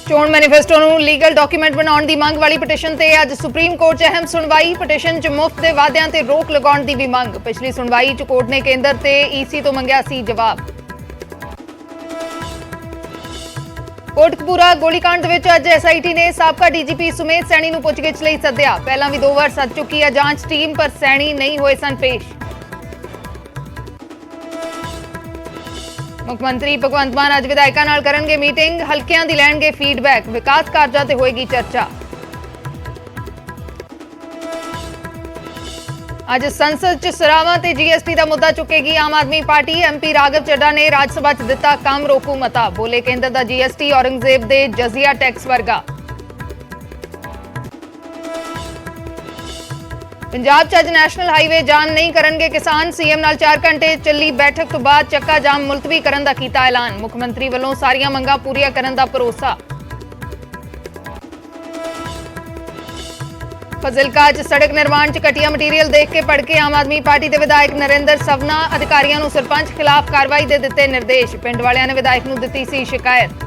ਚੋਣ ਮੈਨੀਫੈਸਟੋ ਨੂੰ legal document ਬਣਾਉਣ ਦੀ ਮੰਗ ਵਾਲੀ ਪਟੀਸ਼ਨ ਤੇ ਅੱਜ ਸੁਪਰੀਮ ਕੋਰਟ 'ਚ ਅਹਿਮ ਸੁਣਵਾਈ। ਪਟੀਸ਼ਨ 'ਚ ਮੁਫਤ ਦੇ ਵਾਅਦਿਆਂ ਤੇ ਰੋਕ ਲਗਾਉਣ ਦੀ ਵੀ ਮੰਗ। ਪਿਛਲੀ ਸੁਣਵਾਈ 'ਚ ਕੋਰਟ ਨੇ ਕੇਂਦਰ ਤੇ ਈਸੀ ਤੋਂ ਮੰਗਿਆ ਸੀ ਜਵਾਬ। ਕੋਟਕਪੂਰਾ ਗੋਲੀकांड ਦੇ ਵਿੱਚ ਅੱਜ ਐਸਆਈਟੀ ਨੇ ਸਾਬਕਾ ਡੀਜੀਪੀ ਸੁਮੇਧ ਸੈਣੀ ਨੂੰ ਪੁੱਛਗਿੱਛ ਲਈ ਸੱਦਿਆ। ਪਹਿਲਾਂ ਵੀ 2 ਵਾਰ ਸੱਦ ਚੁੱਕੀ ਹੈ ਜਾਂਚ ਟੀਮ, ਪਰ ਸੈਣੀ ਨਹੀਂ ਹੋਏ ਸਨ ਪੇਸ਼। ਮੁੱਖ ਮੰਤਰੀ ਭਗਵੰਤ ਮਾਨ ਅੱਜ ਵਿਧਾਇਕਾਂ ਨਾਲ ਕਰਨਗੇ ਮੀਟਿੰਗ, ਹਲਕਿਆਂ ਦੀ ਲੈਣਗੇ ਫੀਡਬੈਕ, ਵਿਕਾਸ ਕਾਰਜਾਂ ਤੇ ਹੋਏਗੀ ਚਰਚਾ। ਅੱਜ ਸੰਸਦ 'ਚ ਸਰਾਵਾਂ ਤੇ ਜੀਐਸਟੀ ਦਾ ਮੁੱਦਾ ਚੁੱਕੇਗੀ ਆਮ ਆਦਮੀ ਪਾਰਟੀ। ਐਮਪੀ ਰਾਘਵ ਚੱਡਾ ਨੇ ਰਾਜ ਸਭਾ 'ਚ ਦਿੱਤਾ ਕੰਮ ਰੋਕੂ ਮਤਾ, ਬੋਲੇ ਕੇਂਦਰ ਦਾ ਜੀਐਸਟੀ ਔਰੰਗਜ਼ੇਬ ਦੇ ਜਜ਼ੀਆ ਟੈਕਸ ਵਰਗਾ। ਪੰਜਾਬ 'ਚ ਅੱਜ ਨੈਸ਼ਨਲ ਹਾਈਵੇ ਜਾਮ ਨਹੀਂ ਕਰਨਗੇ ਕਿਸਾਨ। ਸੀਐਮ ਨਾਲ 4 ਘੰਟੇ ਚੱਲੀ ਬੈਠਕ ਤੋਂ ਬਾਅਦ ਚੱਕਾ ਜਾਮ ਮੁਲਤਵੀ ਕਰਨ ਦਾ ਕੀਤਾ ਐਲਾਨ। ਮੁੱਖ ਮੰਤਰੀ ਵੱਲੋਂ ਸਾਰੀਆਂ ਮੰਗਾਂ ਪੂਰੀਆਂ ਕਰਨ ਦਾ ਭਰੋਸਾ। ਫਜ਼ਿਲਕਾ 'ਚ ਸੜਕ ਨਿਰਮਾਣ 'ਚ ਘਟੀਆ ਮਟੀਰੀਅਲ ਦੇਖ ਕੇ ਭੜਕੇ ਆਮ ਆਦਮੀ ਪਾਰਟੀ ਦੇ ਵਿਧਾਇਕ ਨਰਿੰਦਰ ਸਵਨਾ। ਅਧਿਕਾਰੀਆਂ ਨੂੰ ਸਰਪੰਚ ਖਿਲਾਫ ਕਾਰਵਾਈ ਦੇ ਦਿੱਤੇ ਨਿਰਦੇਸ਼। ਪਿੰਡ ਵਾਲਿਆਂ ਨੇ ਵਿਧਾਇਕ ਨੂੰ ਦਿੱਤੀ ਸੀ ਸ਼ਿਕਾਇਤ।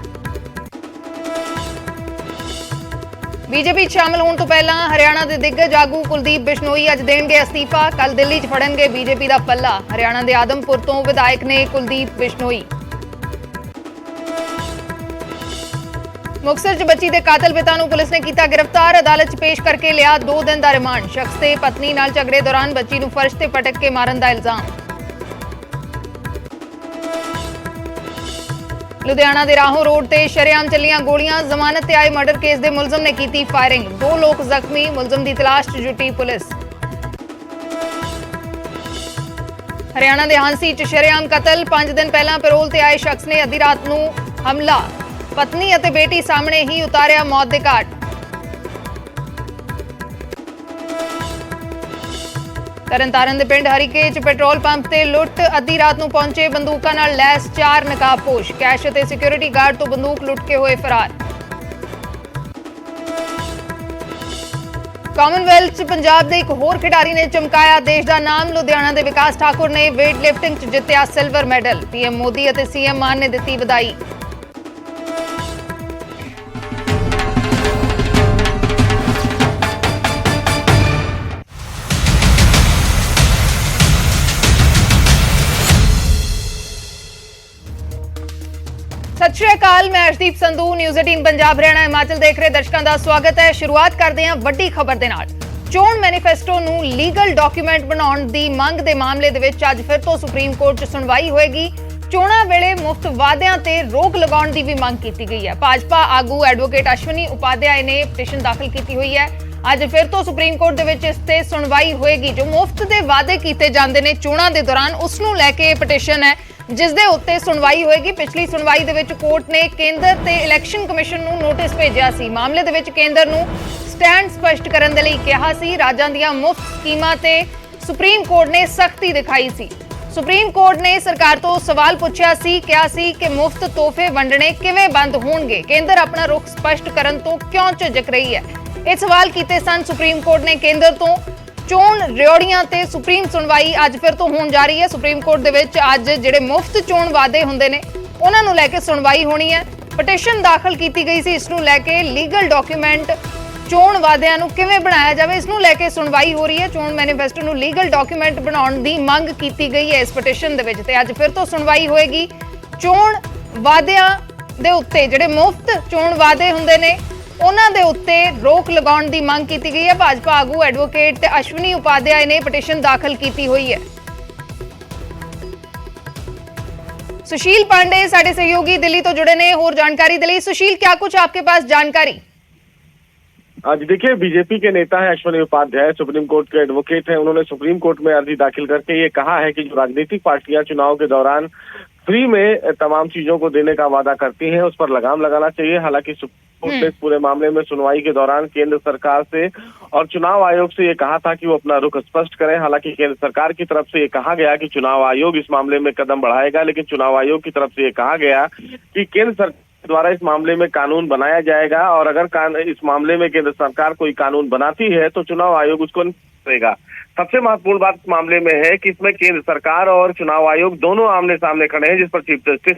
ਬੀਜੇਪੀ ਸ਼ਾਮਲ ਹੋਣ ਤੋਂ ਪਹਿਲਾਂ ਹਰਿਆਣਾ ਦੇ ਦਿੱਗਜ ਆਗੂ ਕੁਲਦੀਪ ਬਿਸ਼ਨੋਈ ਅੱਜ ਦੇਣਗੇ ਅਸਤੀਫਾ। ਕੱਲ ਦਿੱਲੀ 'ਚ ਫੜਨਗੇ ਬੀਜੇਪੀ ਦਾ ਪੱਲਾ। ਹਰਿਆਣਾ ਦੇ ਆਦਮਪੁਰ ਤੋਂ ਵਿਧਾਇਕ ਨੇ ਕੁਲਦੀਪ ਬਿਸ਼ਨੋਈ। ਮੁਕਤਸਰ 'ਚ ਬੱਚੀ ਦੇ ਕਾਤਲ ਪਿਤਾ ਨੂੰ ਪੁਲਿਸ ਨੇ ਕੀਤਾ ਗ੍ਰਿਫਤਾਰ। ਅਦਾਲਤ 'ਚ ਪੇਸ਼ ਕਰਕੇ ਲਿਆ 2 ਦਿਨ ਦਾ ਰਿਮਾਂਡ। ਸ਼ਖਸ ਤੇ ਪਤਨੀ ਨਾਲ ਝਗੜੇ ਦੌਰਾਨ ਬੱਚੀ ਨੂੰ ਫਰਸ਼ ਤੇ ਪਟਕ ਕੇ ਮਾਰਨ ਦਾ ਇਲਜ਼ਾਮ। ਲੁਧਿਆਣਾ ਦੇ ਰਾਹੋਂ ਰੋਡ ਤੇ ਸ਼ਰੇਆਮ ਚੱਲੀਆਂ ਗੋਲੀਆਂ। ਜ਼ਮਾਨਤ ਤੇ ਆਏ ਮਰਡਰ ਕੇਸ ਦੇ ਮੁਲਜ਼ਮ ਨੇ ਕੀਤੀ ਫਾਇਰਿੰਗ। 2 ਲੋਕ ਜ਼ਖਮੀ। ਮੁਲਜ਼ਮ ਦੀ ਤਲਾਸ਼ 'ਚ ਜੁਟੀ ਪੁਲਿਸ। ਹਰਿਆਣਾ ਦੇ ਹਾਂਸੀ 'ਚ ਸ਼ਰੇਆਮ ਕਤਲ। 5 ਦਿਨ ਪਹਿਲਾਂ ਪੈਰੋਲ ਤੇ ਆਏ ਸ਼ਖਸ ਨੇ ਅੱਧੀ ਰਾਤ ਨੂੰ ਹਮਲਾ। ਪਤਨੀ ਅਤੇ ਬੇਟੀ ਸਾਹਮਣੇ ਹੀ ਉਤਾਰਿਆ ਮੌਤ ਦੇ ਘਾਟ। ਤਰਨਤਾਰਨ ਦੇ ਪਿੰਡ ਹਰੀਕੇ 'ਚ ਪੈਟਰੋਲ ਪੰਪ ਤੇ ਲੁੱਟ। ਅੱਧੀ ਰਾਤ ਨੂੰ ਪਹੁੰਚੇ ਬੰਦੂਕਾਂ ਨਾਲ ਲੈਸ 4 ਨਕਾਬਪੋਸ਼। ਕੈਸ਼ ਅਤੇ ਸਿਕਿਉਰਿਟੀ ਗਾਰਡ ਤੋਂ ਬੰਦੂਕ ਲੁੱਟ ਕੇ ਹੋਏ ਫਰਾਰ। ਕਾਮਨਵੈਲਥ 'ਚ ਪੰਜਾਬ ਦੇ ਇੱਕ ਹੋਰ ਖਿਡਾਰੀ ਨੇ ਚਮਕਾਇਆ ਦੇਸ਼ ਦਾ ਨਾਮ। ਲੁਧਿਆਣਾ ਦੇ ਵਿਕਾਸ ਠਾਕੁਰ ਨੇ ਵੇਟ ਲਿਫਟਿੰਗ 'ਚ ਜਿੱਤਿਆ ਸਿਲਵਰ ਮੈਡਲ। ਪੀਐਮ ਮੋਦੀ ਅਤੇ ਸੀਐਮ ਮਾਨ ਨੇ ਦਿੱਤੀ ਵਧਾਈ। सत श्री अकाल, मैं अर्शदीप संधू, न्यूज़ 18 पंजाब हरियाणा हिमाचल देख रहे दर्शकों का स्वागत है। शुरुआत करते हैं वड्डी खबर दे नाल। चोण मैनीफेस्टो नूं लीगल डॉक्यूमेंट बनाउण दी मंग दे मामले दे विच अज फिर तो सुप्रीम कोर्ट 'च सुनवाई होएगी। चोणां वेले मुफ्त वादियां ते रोक लगाउण दी भी मंग कीती गई है। भाजपा आगू एडवोकेट अश्विनी उपाध्याय ने पिटीशन दाखिल की हुई है। अज फिर तो सुप्रीम कोर्ट दे विच इस ते सुनवाई होएगी। जो मुफ्त दे वादे कीते जांदे ने चोणां दे दौरान उस नूं लैके पिटीशन है जिस दे उत्ते सुनवाई होएगी। पिछली सुनवाई दे विच कोर्ट ने केंद्र ते इलैक्शन कमिशन नूं नोटिस भेजिया सी। मामले दे विच केंद्र नूं स्टैंड स्पष्ट करन दे लई किहा सी। राज्यां दीआं मुफ्त स्कीमां ते सुप्रीम कोर्ट ने सख्ती दिखाई सी। सुप्रीम कोर्ट ने सरकार तो सवाल पुछया सी, कहा सी कि मुफ्त तोहफे वंडने किवें बंद होणगे, केंद्र अपना रुख स्पष्ट करन तो क्यों झिझक रही है। ये सवाल कीते सन सुप्रीम कोर्ट ने केंद्र तो। चोण रिओड़ियां ते सुप्रीम सुनवाई अज फिर तो होण जा रही है। सुप्रीम कोर्ट दे विच अज जिहड़े मुफ्त चोण वादे हुंदे ने उन्हां नूं लैके सुनवाई होनी है। पटिशन दाखिल कीती गई सी, इस नूं लैके लीगल डॉक्यूमेंट चोण वादियां नूं किवें बनाया जावे इस नूं लैके सुनवाई हो रही है। चोण मैनीफेस्टो नूं लीगल डॉक्यूमेंट बनाउण दी मंग कीती गई है इस पटिशन दे विच ते अज फिर तो सुनवाई होएगी। चोण वादियां दे उत्ते जिहड़े मुफ्त चोण वादे हुंदे ने उन्हां दे उत्ते रोक लगाउण दी मंग कीती गई है। भाजपा आगू एडवोकेट अश्विनी उपाध्याय ने पटिशन दाखिल की हुई है। सुशील पांडे साडे सहयोगी दिल्ली तो जुड़े ने होर जानकारी दे लई। सुशील, क्या कुछ आपके पास जानकारी? आज देखिए, बीजेपी के नेता है अश्विनी उपाध्याय, सुप्रीम कोर्ट के एडवोकेट हैं। उन्होंने सुप्रीम कोर्ट में अर्जी दाखिल करके ये कहा है कि जो राजनीतिक पार्टियां चुनाव के दौरान फ्री में तमाम चीजों को देने का वादा करती हैं उस पर लगाम लगाना चाहिए। हालांकि सुप्रीम कोर्ट ने इस पूरे मामले में सुनवाई के दौरान केंद्र सरकार से और चुनाव आयोग से ये कहा था कि वो अपना रुख स्पष्ट करें। हालांकि केंद्र सरकार की तरफ से ये कहा गया कि चुनाव आयोग इस मामले में कदम बढ़ाएगा, लेकिन चुनाव आयोग की तरफ से ये कहा गया कि केंद्र सरकार द्वारा इस मामले में कानून बनाया जाएगा और अगर इस मामले में केंद्र सरकार कोई कानून बनाती है तो चुनाव आयोग उसको करेगा। सबसे महत्वपूर्ण बात इस मामले में है कि इसमें केंद्र सरकार और चुनाव आयोग दोनों आमने सामने खड़े हैं, जिस पर चीफ जस्टिस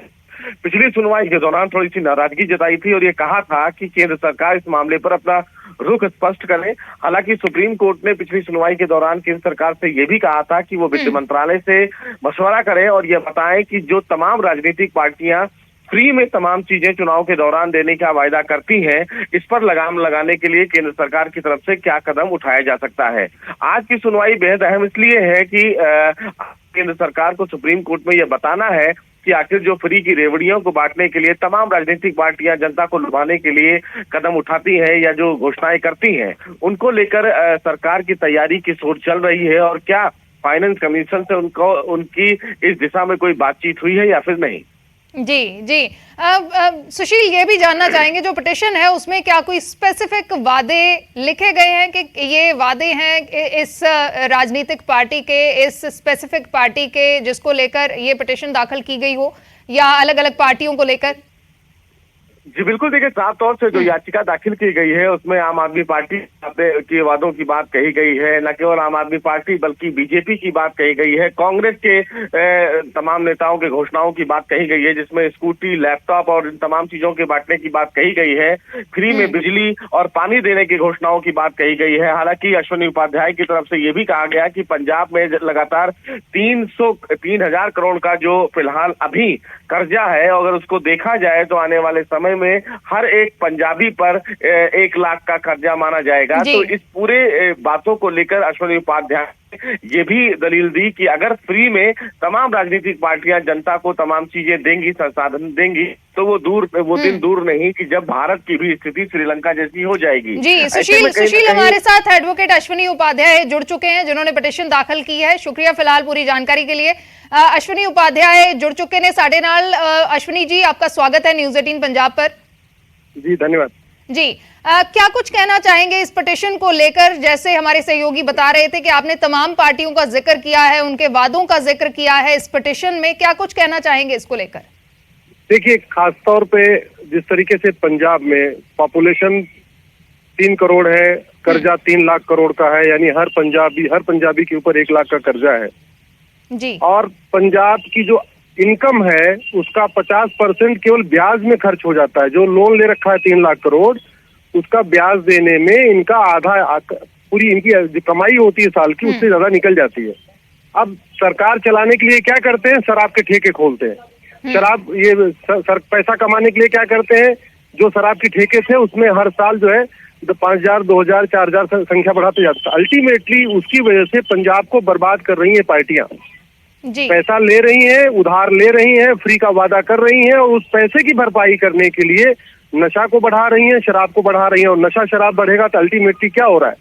पिछली सुनवाई के दौरान थोड़ी सी नाराजगी जताई थी और ये कहा था कि केंद्र सरकार इस मामले पर अपना रुख स्पष्ट करे। हालांकि सुप्रीम कोर्ट ने पिछली सुनवाई के दौरान केंद्र सरकार से ये भी कहा था कि वो वित्त मंत्रालय से मशवरा करें और ये बताएं कि जो तमाम राजनीतिक पार्टियां फ्री में तमाम चीजें चुनाव के दौरान देने का वायदा करती हैं, इस पर लगाम लगाने के लिए केंद्र सरकार की तरफ से क्या कदम उठाया जा सकता है। आज की सुनवाई बेहद अहम इसलिए है कि केंद्र सरकार को सुप्रीम कोर्ट में यह बताना है कि आखिर जो फ्री की रेवड़ियों को बांटने के लिए तमाम राजनीतिक पार्टियां जनता को लुभाने के लिए कदम उठाती हैं या जो घोषणाएं करती हैं, उनको लेकर सरकार की तैयारी किस ओर चल रही है और क्या फाइनेंस कमीशन से उनकी इस दिशा में कोई बातचीत हुई है या फिर नहीं। जी जी। सुशील, ये भी जानना चाहेंगे जो पिटिशन है उसमें क्या कोई स्पेसिफिक वादे लिखे गए हैं कि ये वादे हैं इस राजनीतिक पार्टी के, इस स्पेसिफिक पार्टी के जिसको लेकर ये पिटिशन दाखिल की गई हो, या अलग अलग पार्टियों को लेकर? जी बिल्कुल, देखिए साफ तौर से जो याचिका दाखिल की गई है उसमें आम आदमी पार्टी के वादों की बात कही गई है। न केवल आम आदमी पार्टी बल्कि बीजेपी की बात कही गई है, कांग्रेस के तमाम नेताओं के घोषणाओं की बात कही गई है, जिसमें स्कूटी, लैपटॉप और इन तमाम चीजों के बांटने की बात कही गई है। फ्री में बिजली और पानी देने की घोषणाओं की बात कही गई है। हालांकि अश्विनी उपाध्याय की तरफ से ये भी कहा गया कि पंजाब में लगातार 3,000 करोड़ का जो फिलहाल अभी कर्जा है, अगर उसको देखा जाए तो आने वाले समय में हर एक पंजाबी पर 1 लाख का कर्जा माना जाएगा। तो इस पूरे बातों को लेकर अश्विनी उपाध्याय ये भी दलील दी कि अगर फ्री में तमाम राजनीतिक पार्टियां जनता को तमाम चीजें देंगी, संसाधन देंगी, तो वो दिन दूर नहीं कि जब भारत की भी स्थिति श्रीलंका जैसी हो जाएगी। जी सुशील हमारे साथ एडवोकेट अश्विनी उपाध्याय जुड़ चुके हैं जिन्होंने पिटिशन दाखिल की है। शुक्रिया फिलहाल पूरी जानकारी के लिए। अश्विनी उपाध्याय जुड़ चुके ने साढ़े नाल। अश्विनी जी, आपका स्वागत है न्यूज़ 18 पंजाब पर। जी धन्यवाद। जी, क्या कुछ कहना चाहेंगे इस पिटिशन को लेकर? जैसे हमारे सहयोगी बता रहे थे कि आपने तमाम पार्टियों का जिक्र किया है, उनके वादों का जिक्र किया है इस पिटिशन में, क्या कुछ कहना चाहेंगे इसको लेकर? देखिए, खासतौर पे जिस तरीके से पंजाब में पॉपुलेशन 3 करोड़ है, कर्जा 3 लाख करोड़ का है, यानी हर पंजाबी के ऊपर 1 लाख का कर्जा है जी। और पंजाब की जो इनकम है उसका 50% केवल ब्याज में खर्च हो जाता है। जो लोन ले रखा है 3 लाख करोड़, उसका ब्याज देने में इनका आधा, पूरी इनकी जो कमाई होती है साल की उससे ज्यादा निकल जाती है। अब सरकार चलाने के लिए क्या करते हैं? शराब के ठेके खोलते हैं। शराब पैसा कमाने के लिए क्या करते हैं? जो शराब के ठेके थे उसमें हर साल जो है 5,000, 2,000, 4,000 संख्या बढ़ाते जाता है। अल्टीमेटली उसकी वजह से पंजाब को बर्बाद कर रही है पार्टियां। पैसा ले रही हैं, उधार ले रही हैं, फ्री का वादा कर रही हैं और उस पैसे की भरपाई करने के लिए नशा को बढ़ा रही हैं, शराब को बढ़ा रही हैं। और नशा शराब बढ़ेगा तो अल्टीमेटली क्या हो रहा है?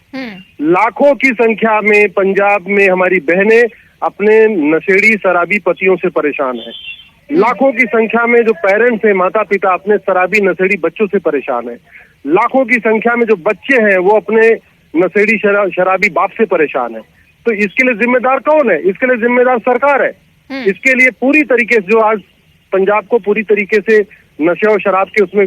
लाखों की संख्या में पंजाब में हमारी बहनें अपने नशेड़ी शराबी पतियों से परेशान हैं। लाखों की संख्या में जो पेरेंट्स हैं, माता पिता, अपने शराबी नशेड़ी बच्चों से परेशान हैं। लाखों की संख्या में जो बच्चे हैं वो अपने नशेड़ी शराबी बाप से परेशान है। तो इसके लिए जिम्मेदार कौन है? इसके लिए जिम्मेदार सरकार है। इसके लिए पूरी तरीके से जो आज पंजाब को पूरी तरीके से नशे और शराब के उसमें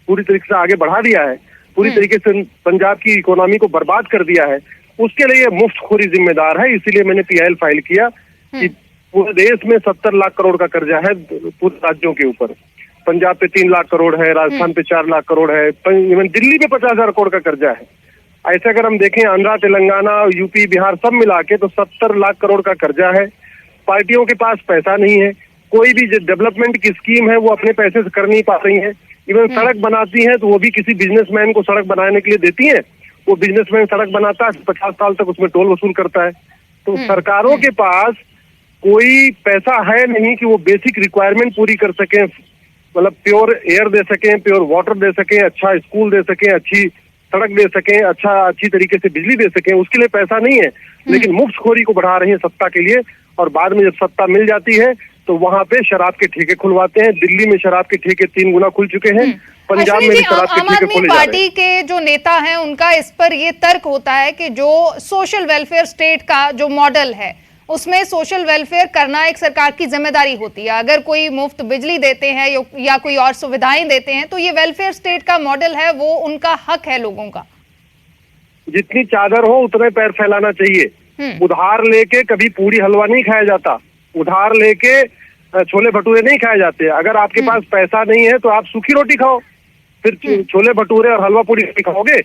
पूरी तरीके से आगे बढ़ा दिया है, पूरी तरीके से पंजाब की इकोनॉमी को बर्बाद कर दिया है, उसके लिए मुफ्तखोरी जिम्मेदार है। इसीलिए मैंने PIL फाइल किया कि पूरे देश में 70 लाख करोड़ का कर्जा है पूरे राज्यों के ऊपर। पंजाब पे 3 लाख करोड़ है, राजस्थान पे 4 लाख करोड़ है, इवन दिल्ली पे 50,000 करोड़ का कर्जा है। ऐसे अगर हम देखें आंध्रा, तेलंगाना, यूपी, बिहार सब मिला के तो 70 लाख करोड़ का कर्जा है। पार्टियों के पास पैसा नहीं है, कोई भी डेवलपमेंट की स्कीम है वो अपने पैसे से कर नहीं पा रही है। इवन सड़क बनाती हैं तो वो भी किसी बिजनेसमैन को सड़क बनाने के लिए देती हैं। वो बिजनेसमैन सड़क बनाता है, 50 साल तक उसमें टोल वसूल करता है। तो सरकारों के पास कोई पैसा है नहीं कि वो बेसिक रिक्वायरमेंट पूरी कर सकें, मतलब प्योर एयर दे सकें, प्योर वाटर दे सकें, अच्छा स्कूल दे सकें, अच्छी सड़क दे सकें, अच्छी तरीके से बिजली दे सकें। उसके लिए पैसा नहीं है, लेकिन मुफ्तखोरी को बढ़ा रही है सत्ता के लिए। और बाद में जब सत्ता मिल जाती है तो वहां पे शराब के ठेके खुलवाते हैं। दिल्ली में शराब के ठेके 3 गुना खुल चुके हैं, पंजाब में भी शराब के ठेके खोले जा रहे हैं। पार्टी के जो नेता हैं उनका इस पर ये तर्क होता है कि जो सोशल वेलफेयर स्टेट का जो मॉडल है उसमें सोशल वेलफेयर करना एक सरकार की जिम्मेदारी होती है। अगर कोई मुफ्त बिजली देते हैं या कोई और सुविधाएं देते हैं तो ये वेलफेयर स्टेट का मॉडल है, वो उनका हक है लोगों का। जितनी चादर हो उतने पैर फैलाना चाहिए। उधार लेके कभी पूरी हलवा नहीं खाया जाता। उधार लेके छोले भटूरे नहीं खाए जाते। अगर आपके पास पैसा नहीं है तो आप सूखी रोटी खाओ, फिर छोले भटूरे और हलवा पूरी नहीं खाओगे।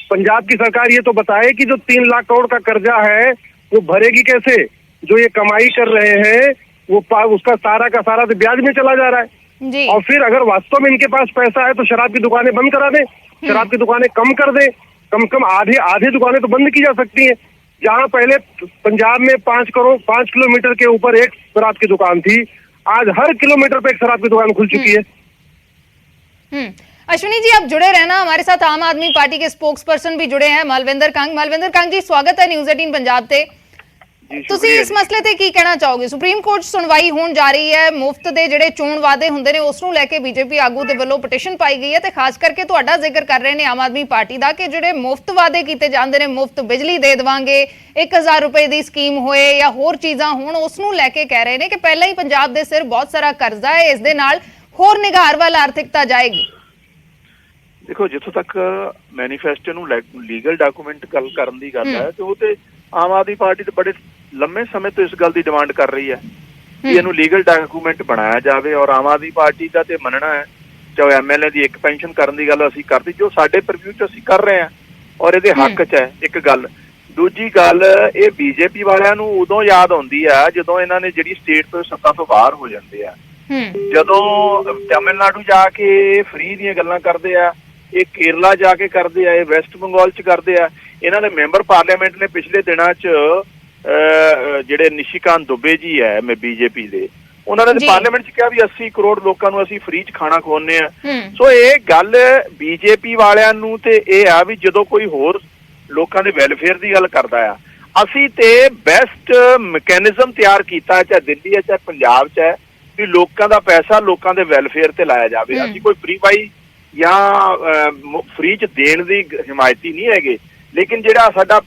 पंजाब की सरकार ये तो बताए कि जो 3 लाख करोड़ का कर्जा है वो भरेगी कैसे? जो ये कमाई कर रहे हैं वो उसका सारा का सारा तो ब्याज में चला जा रहा है। जी। और फिर अगर वास्तव में इनके पास पैसा है तो शराब की दुकानें बंद करा दें, शराब की दुकानें कम कर दें, कम कम आधे दुकानें तो बंद की जा सकती हैं। जहां पहले पंजाब में 5 किलोमीटर के ऊपर एक शराब की दुकान थी, आज हर किलोमीटर पे एक शराब की दुकान खुल चुकी है। अश्विनी जी, आप जुड़े रहना। हमारे साथ आम आदमी पार्टी के स्पोक्स पर्सन भी जुड़े हैं, मालविंदर कंग जी, स्वागत है न्यूज़ 18 पंजाब ਤੇ। ਤੁਸੀਂ ਇਸ ਮਸਲੇ ਤੇ ਕੀ ਕਹਿਣਾ ਚਾਹੋਗੇ? ਸੁਪਰੀਮ ਕੋਰਟ ਸੁਣਵਾਈ ਹੋਣ ਜਾ ਰਹੀ ਹੈ, ਮੁਫਤ ਦੇ ਜਿਹੜੇ ਚੋਣ ਵਾਅਦੇ ਹੁੰਦੇ ਨੇ ਉਸ ਨੂੰ ਲੈ ਕੇ ਬੀਜੇਪੀ ਆਗੂ ਦੇ ਵੱਲੋਂ ਪਟੀਸ਼ਨ ਪਾਈ ਗਈ ਹੈ ਤੇ ਖਾਸ ਕਰਕੇ ਤੁਹਾਡਾ ਜ਼ਿਕਰ ਕਰ ਰਹੇ ਨੇ ਆਮ ਆਦਮੀ ਪਾਰਟੀ ਦਾ ਕਿ ਜਿਹੜੇ ਮੁਫਤ ਵਾਅਦੇ ਕੀਤੇ ਜਾਂਦੇ ਨੇ, ਮੁਫਤ ਬਿਜਲੀ ਦੇ ਦੇਵਾਂਗੇ, 1000 ਰੁਪਏ ਦੀ ਸਕੀਮ ਹੋਏ ਜਾਂ ਹੋਰ ਚੀਜ਼ਾਂ ਹੋਣ, ਉਸ ਨੂੰ ਲੈ ਕੇ ਕਹਿ ਰਹੇ ਨੇ ਕਿ ਪਹਿਲਾਂ ਹੀ ਪੰਜਾਬ ਦੇ ਸਿਰ ਬਹੁਤ ਸਾਰਾ ਕਰਜ਼ਾ ਹੈ, ਇਸ ਦੇ ਨਾਲ ਹੋਰ ਨਿਘਾਰ ਵੱਲ ਆਰਥਿਕਤਾ ਜਾਏਗੀ। ਦੇਖੋ, ਜਿੱਥੋਂ ਤੱਕ ਮੈਨੀਫੈਸਟੋ ਨੂੰ ਲੀਗਲ ਡਾਕੂਮੈਂਟ ਗੱਲ ਕਰਨ ਦੀ ਗੱਲ ਹੈ ਤੇ ਉਹ ਤੇ ਆਮ ਆਦਮੀ ਪਾਰਟੀ ਤੇ ਬੜੇ ਲੰਮੇ ਸਮੇਂ ਤੋਂ ਇਸ ਗੱਲ ਦੀ ਡਿਮਾਂਡ ਕਰ ਰਹੀ ਹੈ ਕਿ ਇਹਨੂੰ ਲੀਗਲ ਡਾਕੂਮੈਂਟ ਬਣਾਇਆ ਜਾਵੇ। ਔਰ ਆਮ ਆਦਮੀ ਪਾਰਟੀ ਦਾ ਤੇ ਮੰਨਣਾ ਹੈ ਚਾਹੇ ਐਮਐਲਏ ਦੀ ਇੱਕ ਪੈਨਸ਼ਨ ਕਰਨ ਦੀ ਗੱਲ ਅਸੀਂ ਕਰਦੀ, ਜੋ ਸਾਡੇ ਪ੍ਰੀਵਿਊ ਚ ਅਸੀਂ ਕਰ ਰਹੇ ਹਾਂ ਔਰ ਇਹਦੇ ਹੱਕ ਚ ਹੈ। ਇੱਕ ਗੱਲ, ਦੂਜੀ ਗੱਲ, ਇਹ ਬੀਜੇਪੀ ਵਾਲਿਆਂ ਨੂੰ ਉਦੋਂ ਯਾਦ ਆਉਂਦੀ ਆ ਜਦੋਂ ਇਹਨਾਂ ਨੇ ਜਿਹੜੀ ਸਟੇਟ ਤੋਂ ਸੱਤਾ ਤੋਂ ਬਾਹਰ ਹੋ ਜਾਂਦੇ ਆ। ਜਦੋਂ ਤਮਿਲਨਾਡੂ ਜਾ ਕੇ ਫ੍ਰੀ ਦੀਆਂ ਗੱਲਾਂ ਕਰਦੇ ਆ, ਇਹ ਕੇਰਲਾ ਜਾ ਕੇ ਕਰਦੇ ਆ, ਇਹ ਵੈਸਟ ਬੰਗਾਲ ਚ ਕਰਦੇ ਆ। ਇਹਨਾਂ ਦੇ ਮੈਂਬਰ ਪਾਰਲੀਮੈਂਟ ਨੇ ਪਿਛਲੇ ਦਿਨਾਂ ਚ ਜਿਹੜੇ ਨਿਸ਼ੀਕਾਂਤ ਦੁਬੇ ਜੀ ਹੈ ਮੈਂ ਬੀਜੇਪੀ ਦੇ, ਉਹਨਾਂ ਨੇ ਪਾਰਲੀਮੈਂਟ ਚ ਕਿਹਾ ਵੀ 80 ਕਰੋੜ ਲੋਕਾਂ ਨੂੰ ਅਸੀਂ ਫ੍ਰੀ ਚ ਖਾਣਾ ਖਵਾਉਂਦੇ ਆ। ਸੋ ਇਹ ਗੱਲ ਬੀਜੇਪੀ ਵਾਲਿਆਂ ਨੂੰ ਤੇ ਇਹ ਆ ਵੀ ਜਦੋਂ ਕੋਈ ਹੋਰ ਲੋਕਾਂ ਦੇ ਵੈਲਫੇਅਰ ਦੀ ਗੱਲ ਕਰਦਾ ਆ, ਅਸੀਂ ਤੇ ਬੈਸਟ ਮੈਕੈਨਿਜ਼ਮ ਤਿਆਰ ਕੀਤਾ, ਚਾਹੇ ਦਿੱਲੀ ਹੈ ਚਾਹੇ ਪੰਜਾਬ ਚ ਹੈ, ਵੀ ਲੋਕਾਂ ਦਾ ਪੈਸਾ ਲੋਕਾਂ ਦੇ ਵੈਲਫੇਅਰ ਤੇ ਲਾਇਆ ਜਾਵੇ। ਅਸੀਂ ਕੋਈ ਫ੍ਰੀ ਪਾਈ ਜਾਂ ਫ੍ਰੀ ਚ ਦੇਣ ਦੀ ਹਿਮਾਇਤੀ ਨਹੀਂ ਹੈਗੇ, ਲੇਕਿਨ ਜਿਹੜਾ ਸਾਡਾ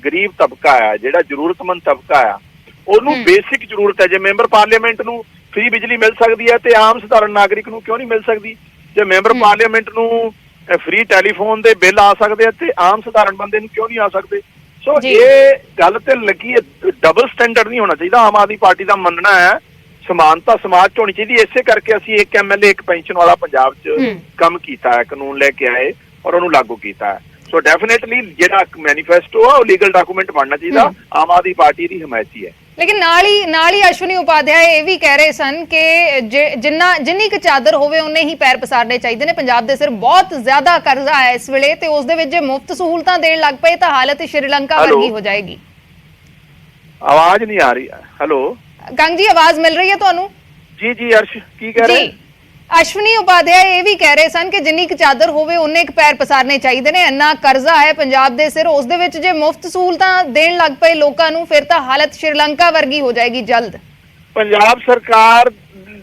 ਗਰੀਬ ਤਬਕਾ ਆ, ਜਿਹੜਾ ਜ਼ਰੂਰਤਮੰਦ ਤਬਕਾ ਆ, ਉਹਨੂੰ ਬੇਸਿਕ ਜ਼ਰੂਰਤ ਹੈ। ਜੇ ਮੈਂਬਰ ਪਾਰਲੀਮੈਂਟ ਨੂੰ ਫ੍ਰੀ ਬਿਜਲੀ ਮਿਲ ਸਕਦੀ ਹੈ ਤੇ ਆਮ ਸਧਾਰਨ ਨਾਗਰਿਕ ਨੂੰ ਕਿਉਂ ਨਹੀਂ ਮਿਲ ਸਕਦੀ? ਜੇ ਮੈਂਬਰ ਪਾਰਲੀਮੈਂਟ ਨੂੰ ਫ੍ਰੀ ਟੈਲੀਫੋਨ ਦੇ ਬਿੱਲ ਆ ਸਕਦੇ ਆ ਤੇ ਆਮ ਸਧਾਰਨ ਬੰਦੇ ਨੂੰ ਕਿਉਂ ਨਹੀਂ ਆ ਸਕਦੇ? ਸੋ ਇਹ ਗੱਲ ਤੇ ਲੱਗੀ, ਡਬਲ ਸਟੈਂਡਰਡ ਨਹੀਂ ਹੋਣਾ ਚਾਹੀਦਾ। ਆਮ ਆਦਮੀ ਪਾਰਟੀ ਦਾ ਮੰਨਣਾ ਹੈ ਸਮਾਨਤਾ ਸਮਾਜ ਚ ਹੋਣੀ ਚਾਹੀਦੀ। ਇਸੇ ਕਰਕੇ ਅਸੀਂ ਇੱਕ ਐਮਐਲਏ ਇੱਕ ਪੈਨਸ਼ਨ ਵਾਲਾ ਪੰਜਾਬ ਚ ਕੰਮ ਕੀਤਾ ਹੈ, ਕਾਨੂੰਨ ਲੈ ਕੇ ਆਏ ਔਰ ਉਹਨੂੰ ਲਾਗੂ ਕੀਤਾ ਹੈ। ਸੋ ਡੈਫੀਨੇਟਲੀ ਜਿਹੜਾ ਮੈਨੀਫੈਸਟੋ ਆ ਉਹ ਲੀਗਲ ਡਾਕੂਮੈਂਟ ਬਣਨਾ ਚਾਹੀਦਾ, ਆਮ ਆਦਮੀ ਪਾਰਟੀ ਦੀ ਹਮਾਇਤੀ ਹੈ। ਲੇਕਿਨ ਨਾਲ ਹੀ ਅਸ਼ਵਨੀ ਉਪਾਧਿਆਏ ਇਹ ਵੀ ਕਹਿ ਰਹੇ ਸਨ ਕਿ ਜਿੰਨੀ ਕੁ ਚਾਦਰ ਹੋਵੇ ਉਨੇ ਹੀ ਪੈਰ ਪਸਾਰਨੇ ਚਾਹੀਦੇ ਨੇ। ਪੰਜਾਬ ਦੇ ਸਿਰ ਬਹੁਤ ਜ਼ਿਆਦਾ ਕਰਜ਼ਾ ਹੈ ਇਸ ਵੇਲੇ ਤੇ ਉਸ ਦੇ ਵਿੱਚ ਜੇ ਮੁਫਤ ਸਹੂਲਤਾਂ ਦੇਣ ਲੱਗ ਪਏ ਤਾਂ ਹਾਲਤ ਸ਼੍ਰੀਲੰਕਾ ਵਰਗੀ ਹੋ ਜਾਏਗੀ। ਆਵਾਜ਼ ਨਹੀਂ ਆ ਰਹੀ। ਹੈਲੋ ਕੰਗ ਜੀ, ਆਵਾਜ਼ ਮਿਲ ਰਹੀ ਹੈ ਤੁਹਾਨੂੰ? ਜੀ ਅਰਸ਼ ਕੀ ਕਹਿ ਰਹੇ? ਅਸ਼ਵਨੀ ਉਪਾਧਿਆਏ ਇਹ ਵੀ ਕਹਿ ਰਹੇ ਸਨ ਕਿ ਜਿੰਨੀ ਕੁ ਚਾਦਰ ਹੋਵੇ ਉਨੇ ਕੁ ਪੈਰ ਪਸਾਰਨੇ ਚਾਹੀਦੇ ਨੇ। ਇੰਨਾ ਕਰਜ਼ਾ ਹੈ ਪੰਜਾਬ ਦੇ ਸਿਰ, ਉਸ ਦੇ ਵਿੱਚ ਜੇ ਮੁਫਤ ਸਹੂਲਤਾਂ ਦੇਣ ਲੱਗ ਪਏ ਲੋਕਾਂ ਨੂੰ ਫਿਰ ਤਾਂ ਹਾਲਤ ਸ਼੍ਰੀਲੰਕਾ ਵਰਗੀ ਹੋ ਜਾਏਗੀ ਜਲਦ। ਪੰਜਾਬ ਸਰਕਾਰ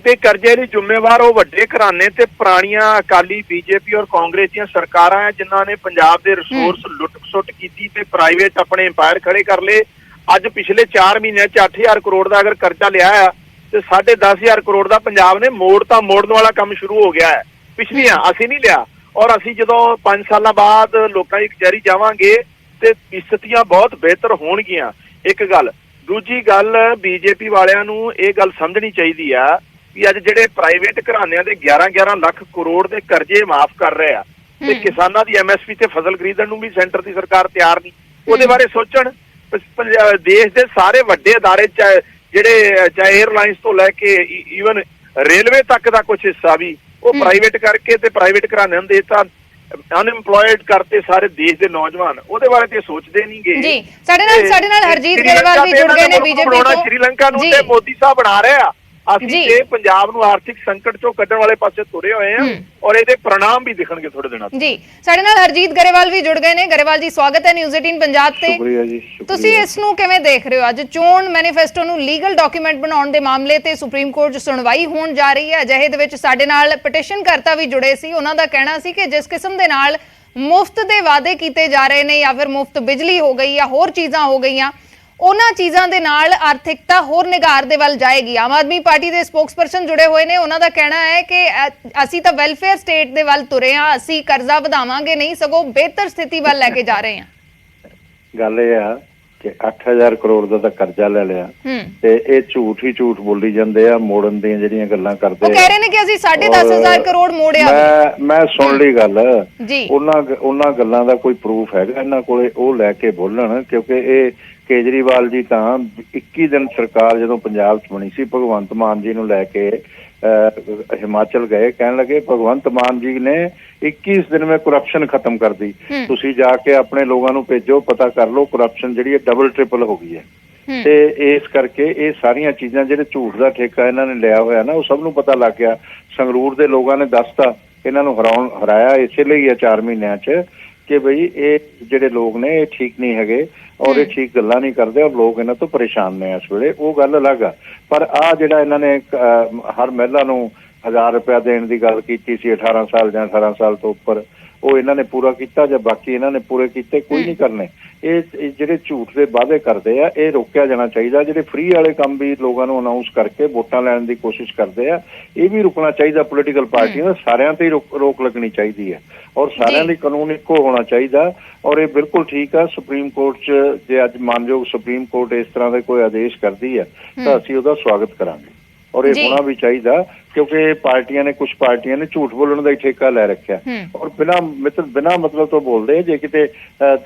ਦੇ ਕਰਜ਼ੇ ਲਈ ਜ਼ਿੰਮੇਵਾਰ ਉਹ ਵੱਡੇ ਘਰਾਣੇ ਤੇ ਪੁਰਾਣੀਆਂ ਅਕਾਲੀ ਬੀਜੇਪੀ ਔਰ ਕਾਂਗਰਸ ਦੀਆਂ ਸਰਕਾਰਾਂ ਹੈ ਜਿਨ੍ਹਾਂ ਨੇ ਪੰਜਾਬ ਦੇ ਰਿਸੋਰਸ ਲੁੱਟ-ਖਸੁੱਟ ਕੀਤੀ ਤੇ ਪ੍ਰਾਈਵੇਟ ਆਪਣੇ ਇੰਪਾਇਰ ਖੜੇ ਕਰ ਲਏ। ਅੱਜ ਪਿਛਲੇ 4 ਮਹੀਨਿਆਂ ਚ 8000 ਕਰੋੜ ਦਾ ਅਗਰ ਕਰਜ਼ਾ ਲਿਆ ਆ ਤੇ 10,500 ਕਰੋੜ ਦਾ ਪੰਜਾਬ ਨੇ ਮੋੜਨ ਵਾਲਾ ਕੰਮ ਸ਼ੁਰੂ ਹੋ ਗਿਆ ਹੈ। ਪਿਛਲੀਆਂ ਅਸੀਂ ਨਹੀਂ ਲਿਆ ਔਰ ਅਸੀਂ ਜਦੋਂ 5 ਸਾਲਾਂ ਬਾਅਦ ਲੋਕਾਂ ਦੀ ਕਚਹਿਰੀ ਜਾਵਾਂਗੇ ਤੇ ਸਥਿਤੀਆਂ ਬਹੁਤ ਬਿਹਤਰ ਹੋਣਗੀਆਂ। ਇੱਕ ਗੱਲ, ਦੂਜੀ ਗੱਲ, ਬੀਜੇਪੀ ਵਾਲਿਆਂ ਨੂੰ ਇਹ ਗੱਲ ਸਮਝਣੀ ਚਾਹੀਦੀ ਆ ਕਿ ਅੱਜ ਜਿਹੜੇ ਪ੍ਰਾਈਵੇਟ ਘਰਾਣਿਆਂ ਦੇ 11 ਲੱਖ ਕਰੋੜ ਦੇ ਕਰਜ਼ੇ ਮਾਫ ਕਰ ਰਹੇ ਆ ਤੇ ਕਿਸਾਨਾਂ ਦੀ ਐਮਐਸਪੀ ਤੇ ਫਸਲ ਖਰੀਦਣ ਨੂੰ ਵੀ ਸੈਂਟਰ ਦੀ ਸਰਕਾਰ ਤਿਆਰ ਨਹੀਂ। ਉਹਦੇ ਬਾਰੇ ਸੋਚਣ। ਦੇਸ਼ ਦੇ ਸਾਰੇ ਵੱਡੇ ਅਦਾਰੇ ਚਾਹੇ 에ਅਰਲਾਈਨਸ ਤੋਂ ਲੈ ਕੇ ਈਵਨ ਰੇਲਵੇ ਤੱਕ ਦਾ ਕੁਝ ਹਿੱਸਾ ਵੀ ਉਹ ਪ੍ਰਾਈਵੇਟ ਕਰਕੇ ਤੇ ਪ੍ਰਾਈਵੇਟ ਘਰਾਣਿਆਂ ਦੇ ਤਾਂ ਅਨਐਮਪਲੋਇਡ ਕਰਤੇ ਸਾਰੇ ਦੇਸ਼ ਦੇ ਨੌਜਵਾਨ। ਉਹਦੇ ਬਾਰੇ ਤੇ ਸੋਚਦੇ ਨਹੀਂਗੇ। ਜੀ, ਸਾਡੇ ਨਾਲ ਹਰਜੀਤ ਗਰੇਵਾਲ ਵੀ ਜੁੜ ਗਏ ਨੇ ਬੀਜੇਪੀ ਤੋਂ। ਸ਼੍ਰੀਲੰਕਾ ਨੂੰ ਤੇ ਮੋਦੀ ਸਾਹਿਬ ਬਣਾ ਰਹੇ ਆ। ਅਸੀਂ ਤੇ ਪੰਜਾਬ ਨੂੰ ਆਰਥਿਕ ਸੰਕਟ ਚੋਂ ਕੱਢਣ ਵਾਲੇ ਪਾਸੇ ਤੁਰੇ ਹੋਏ ਆ ਔਰ ਇਹਦੇ परिणाम ਵੀ ਦਿਖਣਗੇ ਥੋੜੇ ਦਿਨਾਂ ਤੱਕ। ਜੀ, ਸਾਡੇ ਨਾਲ ਹਰਜੀਤ ਗਰੇਵਾਲ ਵੀ ਜੁੜ ਗਏ ਨੇ। ਗਰੇਵਾਲ ਜੀ, ਸਵਾਗਤ ਹੈ ਨਿਊਜ਼ 18 ਪੰਜਾਬ ਤੇ। ਸ਼ੁਕਰੀਆ ਜੀ। ਤੁਸੀਂ ਇਸ ਨੂੰ ਕਿਵੇਂ ਦੇਖ ਰਹੇ ਹੋ? ਅੱਜ ਚੋਣ ਮੈਨੀਫੈਸਟੋ ਨੂੰ ਲੀਗਲ ਡਾਕੂਮੈਂਟ ਬਣਾਉਣ ਦੇ ਮਾਮਲੇ ਤੇ ਸੁਪਰੀਮ ਕੋਰਟ 'ਚ ਸੁਣਵਾਈ ਹੋਣ ਜਾ ਰਹੀ ਹੈ। ਅਜਿਹੇ ਦੇ ਵਿੱਚ ਸਾਡੇ ਨਾਲ ਪਟੀਸ਼ਨ ਕਰਤਾ ਵੀ ਜੁੜੇ ਸੀ। ਉਹਨਾਂ ਦਾ ਕਹਿਣਾ ਸੀ ਕਿ ਜਿਸ ਕਿਸਮ ਦੇ ਨਾਲ ਮੁਫਤ ਦੇ ਵਾਅਦੇ ਕੀਤੇ ਜਾ ਰਹੇ ਨੇ ਜਾਂ ਫਿਰ ਮੁਫਤ ਬਿਜਲੀ ਹੋ ਗਈ ਜਾਂ ਹੋਰ ਚੀਜ਼ਾਂ ਹੋ ਗਈਆਂ, ਉਹਨਾਂ ਚੀਜ਼ਾਂ ਦੇ ਨਾਲ ਆਰਥਿਕਤਾ ਹੋਰ ਨਿਗਾਰ ਦੇ ਵੱਲ ਜਾਏਗੀ। ਆਮ ਆਦਮੀ ਪਾਰਟੀ ਦੇ ਸਪੋਕਸਪਰਸਨ ਜੁੜੇ ਹੋਏ ਨੇ। ਉਹਨਾਂ ਦਾ ਕਹਿਣਾ ਹੈ ਕਿ ਅਸੀਂ ਤਾਂ ਵੈਲਫੇਅਰ ਸਟੇਟ ਦੇ ਵੱਲ ਤੁਰੇ ਹਾਂ, ਅਸੀਂ ਕਰਜ਼ਾ ਵਧਾਵਾਂਗੇ ਨਹੀਂ, ਸਗੋਂ ਬਿਹਤਰ ਸਥਿਤੀ ਵੱਲ ਲੈ ਕੇ ਜਾ ਰਹੇ ਹਾਂ। ਗੱਲ ਇਹ ਆ ਕਿ 8000 ਕਰੋੜ ਦਾ ਤਾਂ ਕਰਜ਼ਾ ਲੈ ਲਿਆ ਤੇ ਇਹ ਝੂਠ ਹੀ ਝੂਠ ਬੋਲੀ ਜਾਂਦੇ ਆ, ਮੋੜਨ ਦੀਆਂ ਜਿਹੜੀਆਂ ਗੱਲਾਂ ਕਰਦੇ ਉਹ ਕਹਿ ਰਹੇ ਨੇ ਕਿ ਅਸੀਂ 10,500 ਕਰੋੜ ਮੋੜਿਆ। ਮੈਂ ਸੁਣ ਲਈ ਗੱਲ ਜੀ, ਉਹਨਾਂ ਗੱਲਾਂ ਦਾ ਕੋਈ ਪ੍ਰੂਫ ਹੈਗਾ ਇਹਨਾਂ ਕੋਲੇ, ਉਹ ਲੈ ਕੇ ਬੋਲਣ। ਕਿਉਂਕਿ ਇਹ ਕੇਜਰੀਵਾਲ ਜੀ ਤਾਂ 21 ਦਿਨ ਸਰਕਾਰ ਜਦੋਂ ਪੰਜਾਬ 'ਚ ਬਣੀ ਸੀ, ਭਗਵੰਤ ਮਾਨ ਜੀ ਨੂੰ ਲੈ ਕੇ ਹਿਮਾਚਲ ਗਏ, ਕਹਿਣ ਲੱਗੇ ਭਗਵੰਤ ਮਾਨ ਜੀ ਨੇ 21 ਦਿਨ में करप्शन खत्म कर दी। ਤੁਸੀਂ ਜਾ ਕੇ ਆਪਣੇ ਲੋਕਾਂ ਨੂੰ ਭੇਜੋ, ਪਤਾ ਕਰ ਲਓ ਕਰਪਸ਼ਨ ਜਿਹੜੀ ਹੈ ਡਬਲ ਟ੍ਰਿਪਲ ਹੋ ਗਈ ਹੈ। ਤੇ ਇਸ ਕਰਕੇ ਇਹ ਸਾਰੀਆਂ ਚੀਜ਼ਾਂ ਜਿਹੜੇ ਝੂਠ ਦਾ ਠੇਕਾ ਇਹਨਾਂ ਨੇ ਲਿਆ ਹੋਇਆ ਨਾ, ਉਹ ਸਭ ਨੂੰ ਪਤਾ ਲੱਗ ਗਿਆ। ਸੰਗਰੂਰ ਦੇ ਲੋਕਾਂ ਨੇ ਦੱਸਤਾ, ਇਹਨਾਂ ਨੂੰ ਹਰਾਇਆ ਇਸੇ ਲਈ ਹੈ 4 ਮਹੀਨਿਆਂ 'ਚ ਕਿ ਬਈ ਇਹ ਜਿਹੜੇ ਲੋਕ ਨੇ ਇਹ ਠੀਕ ਨਹੀਂ ਹੈਗੇ ਔਰ ਇਹ ਠੀਕ ਗੱਲਾਂ ਨਹੀਂ ਕਰਦੇ ਔਰ ਲੋਕ ਇਹਨਾਂ ਤੋਂ ਪਰੇਸ਼ਾਨ ਨੇ ਇਸ ਵੇਲੇ। ਉਹ ਗੱਲ ਅਲੱਗ ਆ। ਪਰ ਆਹ ਜਿਹੜਾ ਇਹਨਾਂ ਨੇ ਹਰ ਮਹਿਲਾ ਨੂੰ 1000 ਰੁਪਇਆ ਦੇਣ ਦੀ ਗੱਲ ਕੀਤੀ ਸੀ 18 ਸਾਲ ਜਾਂ 18 ਸਾਲ ਤੋਂ ਉੱਪਰ, ਉਹ ਇਹਨਾਂ ਨੇ ਪੂਰਾ ਕੀਤਾ ਜਾਂ ਬਾਕੀ ਇਹਨਾਂ ਨੇ ਪੂਰੇ ਕੀਤੇ? ਕੋਈ ਨਹੀਂ ਕਰਨੇ। ਇਹ ਜਿਹੜੇ ਝੂਠ ਦੇ ਵਾਅਦੇ ਕਰਦੇ ਆ, ਇਹ ਰੋਕਿਆ ਜਾਣਾ ਚਾਹੀਦਾ। ਜਿਹੜੇ ਫ੍ਰੀ ਵਾਲੇ ਕੰਮ ਵੀ ਲੋਕਾਂ ਨੂੰ ਅਨਾਉਂਸ ਕਰਕੇ ਵੋਟਾਂ ਲੈਣ ਦੀ ਕੋਸ਼ਿਸ਼ ਕਰਦੇ ਆ, ਇਹ ਵੀ ਰੁਕਣਾ ਚਾਹੀਦਾ। ਪੋਲੀਟੀਕਲ ਪਾਰਟੀਆਂ ਦਾ ਸਾਰਿਆਂ ਤੇ ਹੀ ਰੋਕ ਲੱਗਣੀ ਚਾਹੀਦੀ ਹੈ ਔਰ ਸਾਰਿਆਂ ਲਈ ਕਾਨੂੰਨ ਇੱਕੋ ਹੋਣਾ ਚਾਹੀਦਾ। ਔਰ ਇਹ ਬਿਲਕੁਲ ਠੀਕ ਆ। ਸੁਪਰੀਮ ਕੋਰਟ 'ਚ ਜੇ ਅੱਜ ਮਾਨਯੋਗ ਸੁਪਰੀਮ ਕੋਰਟ ਇਸ ਤਰ੍ਹਾਂ ਦੇ ਕੋਈ ਆਦੇਸ਼ ਕਰਦੀ ਹੈ ਤਾਂ ਅਸੀਂ ਉਹਦਾ ਸਵਾਗਤ ਕਰਾਂਗੇ ਔਰ ਇਹ ਹੋਣਾ ਵੀ ਚਾਹੀਦਾ। ਕਿਉਂਕਿ ਪਾਰਟੀਆਂ ਨੇ, ਕੁਝ ਪਾਰਟੀਆਂ ਨੇ ਝੂਠ ਬੋਲਣ ਦਾ ਹੀ ਠੇਕਾ ਲੈ ਰੱਖਿਆ ਔਰ ਬਿਨਾਂ ਮਤਲਬ ਤੋਂ ਬੋਲਦੇ। ਜੇ ਕਿਤੇ